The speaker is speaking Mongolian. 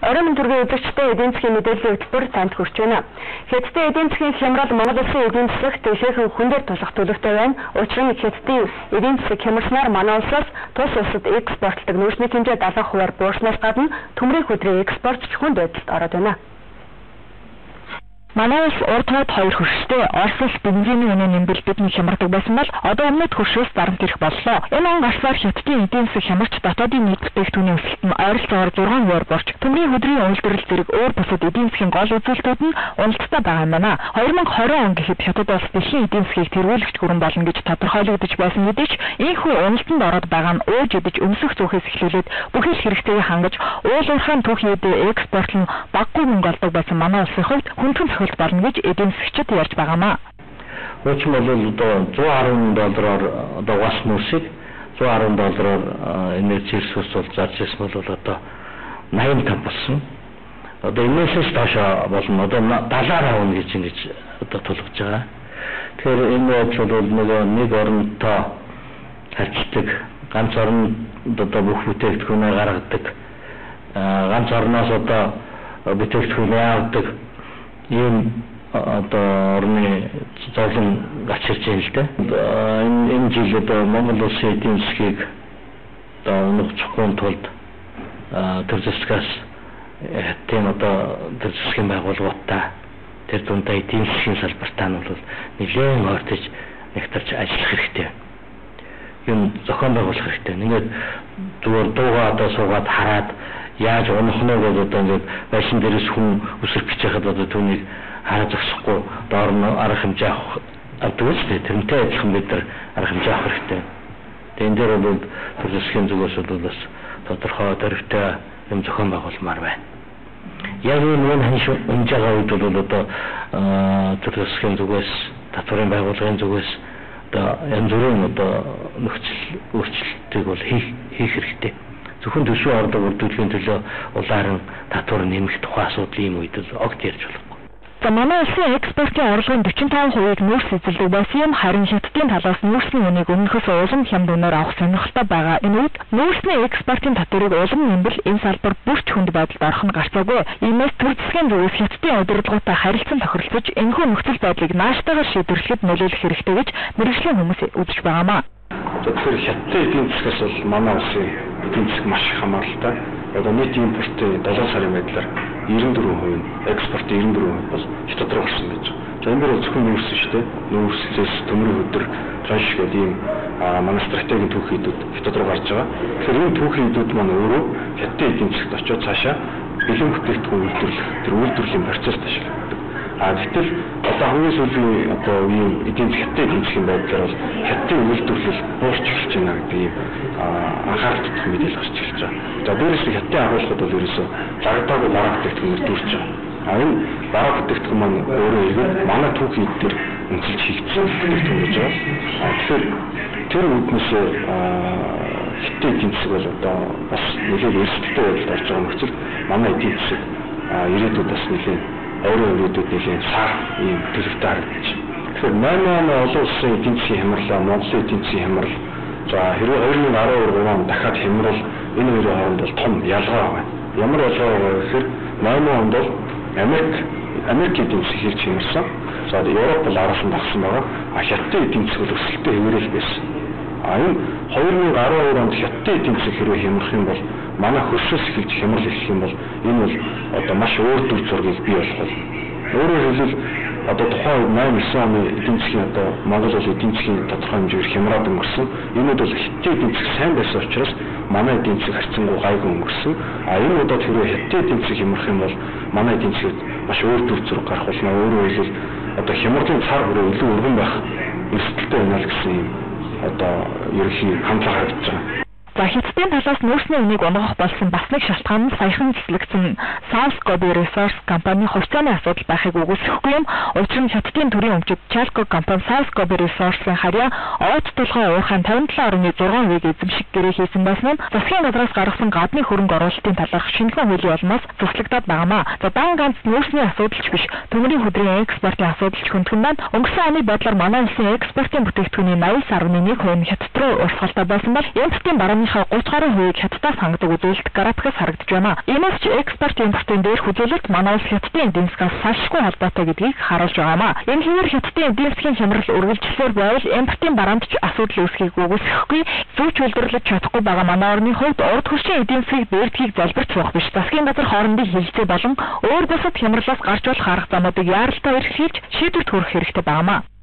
Орон өдрийн үзэгчтэй эдийн засгийн мэдээллийн хөтөлбөр танд хүрч байна. Хятадын эдийн засгийн хямрал Монгол Улсын эдийн засагт ихээхэн хүндээр тулах төлөвтэй байна. Учир нь Хятадын эдийн засаг хямрснаар манай улсаас тус улсад экспортлдог нөөцний хэмжээ 70%-аар буурснаас гадна төмрийн хөдрийн экспорт хүнд байдалд ороод байна. Манай улс урд хойд 2 хөрштэй Орос бензиний үнийн нэмбэл бидний хямардаг байсан бол одоо өмнөд хөршөөс дарамт ирэх боллоо. Энэ он гарсаар Хятадын эдийн засаг хямарч дотоодын нийт бүтээгдэхүүний өсөлт нь ойролцоогоор 6%-аар борч төмрийн хөдрийн үйлдвэрлэл зэрэг өөр бусад эдийн засгийн гол үзүүлэлтүүд нь уналттай байгаа юм байна. 2020 он гэхэд Хятад улс дэлхийн эдийн засгийг тэргүүлэгч гүрэн болно гэж тодорхойлогдож байсан хэдий ч ийхүү уналтанд ороод байгаа нь ууж идэж өмсөх зүгээс эхлүүлээд бүхий л хэрэгтэйг хангаж уул уурхайн түүхий үдээ экспорт нь баггүй мөнгө олдог байсан манай улсын хувьд хүндхэн цохилт болно гэж эдийн засгчид ярьж байгаамаа. Учир нь бол $110 одоо газ мөсийг $110 энерги ресурс бол зарж ирсэн бол одоо 85 болсон. Одоо энэсээс доошоо болно. Одоо 70-аар авна гэж ингэж одоо тулгаж байгаа. Тэгэхээр энэ бол нөгөө нэг оронтой харьцдаг, ганц оронд одоо бүх бүтээгдэхүүнээ гаргадаг, ганц орноос одоо бүтээгдэхүүнээ авдаг ийм одоо орны зовлон гачирч байна л дээ. Энэ жил одоо Монгол улсын эдийн засгийг одоо өнөх цохиун тулд төр засгаас тийм одоо төр засгийн байгууллагуудаа тэр дундаа эдийн засгийн салбартаа нь бол нэлээд ойртож нэгтарч ажиллах хэрэгтэй. Юм зохион байгуулах хэрэгтэй. Ингээд зүгээр дуугаа одоо суугаад хараад яаж унах нь бол одоо ингээд байшин дээрээс хүн өсөх гэж яхад одоо түүнийг хараа зогсохгүй доор нь арга хэмжээ авдаг л дээ. Тэрнтэй адилхан бид нар арга хэмжээ авах хэрэгтэй. Тэгээд энэ дээр бол төр засгийн зүгээс бол бас тодорхой төрөвтэй юм зохион байгуулмаар байна. Яг энэ хэмжээгээ үед бол одоо төр засгийн зүгээс татварын байгууллагын зүгээс одоо янз бүрийн одоо нөхцөл өөрчлөлтийг бол хийх хэрэгтэй. Зөвхөн төсвийн орлого бүрдүүлэхийн төлөө улаан татвар нэмэх тухай асуудал ийм үед л огт ярьж болохгүй. За манай улсын экспортын орлогын 45%-ийг нүүрс эзэлдэг байсан юм, харин Хятадын талаас нүүрсний үнийг өмнөхөөс улам хямд үнээр авах сонирхолтой байгаа. Энэ үед нүүрсний экспортын татварыг улам нэмбэл энэ салбар бүрч хүнд байдалд орох нь гарцаагүй. Иймээс төр засгийн зүгээс Хятадын удирдлагуудаа харилцан тохиролцож энэхүү нөхцөл байдлыг нааштайгаар шийдвэрлэхэд нөлөөлөх хэрэгтэй гэж мэргэжлийн хүмүүс үзэж байгаамаа. Тэгэхээр Хятадын эдийн засгаас бол манай улсын эдийн засаг маш хамааралтай. Одоо нийт импортын 7 сарын байдлаар 94%, экспорт 94% бол Хятад руу орсон гэж. За энэ бол зөвхөн нүүрс шүү дээ. Нүүрсээс төмрийн өдөр транш гэдэг ийм манай стратегийн түүхийдүүд Хятад руу гарч байгаа. Тэгэхээр энэ түүхийдүүд маань өөрөө Хятадын эдийн засагт очиод цаашаа бэлэн бүтээгдэхүүн үйлдвэрлэх, тэр үйлдвэрлэлийн процесс ашигладаг. Гэтэл одоо хамгийн сүүлийн одоо ийм эдийн засгийн байдлаар бол Хятадын үйлдвэрлэл буурч эхэлж байна гэдэг ийм анхаарал татах мэдээлэл гарч эхэлж байгаа. За дээрээс нь Хятадын агуулгууд бол ерөөсөө зарагдаагүй бараа бүтээгдэхүүнээр дүүрч байгаа. Энэ бараа бүтээгдэхүүн маань өөрөө ихэд манай түүхийд дээр үнэлж хийгдсэн бүтээгдэхүүн гэж байгаа. Тэгэхээр тэр үүднээс Хятадын эдийн засаг бол одоо бас нэлээд өрсөлдөлтөй байдалд орж байгаа нөхцөл манай эдийн засаг ирээдүйд бас нэлээд өөрөөр хэлбэл сар ийм төлөвтэй харагдаж байна. Тэгэхээр 8 оны олон улсын эдийн засгийн хямрал, Монголын эдийн засгийн хямрал, за хэрвээ 2012 он дахиад хямрал энэ хоёрын хооронд бол том ялгаа байна. Ямар ялгаа вэ гэхээр 8 онд бол Америк эдийн засаг хэрэг хямарсан. За Европ бол араас нь багсан байгаа. Хятадын эдийн засаг бол өсөлттэй хэвээрэл байсан. Энэ 2012 онд Хятадын эдийн засаг хэрвээ хямрах юм бол манай хөршөөс эхэлж хямрал эхлэх юм бол энэ бол одоо маш өөр төр зургийг бий болох болно. Өөрөөр хэлбэл одоо тухайн 8-9 оны эдийн засгийн одоо Монгол улс эдийн засгийн тодорхой хэмжээгээр хямраад өнгөрсөн. Энэ бол Хятадын эдийн засаг сайн байсан учраас манай эдийн засаг харьцангуй гайгүй өнгөрсөн. Энэ удаад хэрвээ Хятадын эдийн засаг хямрах юм бол манай эдийн засагт маш өөр төр зураг гарах болно. Өөрөөр хэлбэл одоо хямралын цар хүрээ илүү өргөн байх эрсдэлтэй байна л гэсэн юм одоо ерөнхий хандлага харагдаж байгаа. За Хятадын талаас нүүрсний үнийг унгах болсон бас нэг шалтгаан нь саяхан цэцлэгдсэн South Gobi Resource компани хувьцааны асуудал байхыг үгүйсэхгүй юм. Учир нь Хятадын төрийн өмчөд Chalco компани South Gobi Resource-ийн харьяа оот толгой уурхайн 57.6%-ийг эзэмших гэрээ хийсэн байсан нь засгийн газраас гаргасан гадны хөрөнгө оруулалтын талаарх шинэхэн хуулийн улмаас цэцлэгдээд байгаамаа. За дан ганц нүүрсний асуудалч биш, төмрийн хөдрийн экспортын асуудалч хүндхэн байна. Өнгөрсөн оны байдлаар манай улсын экспортын бүтээгдэхүүний 80.1% нь Хятад руу урсгалтай байсан бол Эмтдийн барааны орныхоо 30 гаруй хувийг хятадаас хангадаг үзүүлэлт графикаас харагдаж байна. Иймээс ч экспорт импортын дээрх үзүүлэлт манай улс хятадын эдийн засгаас салшгүй холбоотой гэдгийг харуулж байгаамаа. Энэ хэвээр хятадын эдийн засгийн хямрал үргэлжлэхээр байвал импортын бараанд ч асуудал үүсхийг үгүйсэхгүй, зүүч үйлдвэрлэж чадахгүй байгаа манай орны хувьд урд хөршийн эдийн засгийг бэрдгийг залбирч суух биш. Засгийн газар хоорондын хилцээ болон өөр бусад хямралаас гарч болох арга замуудыг яаралтай эрхлүүлж шийдвэрт хүрэх хэрэгтэй байгаамаа.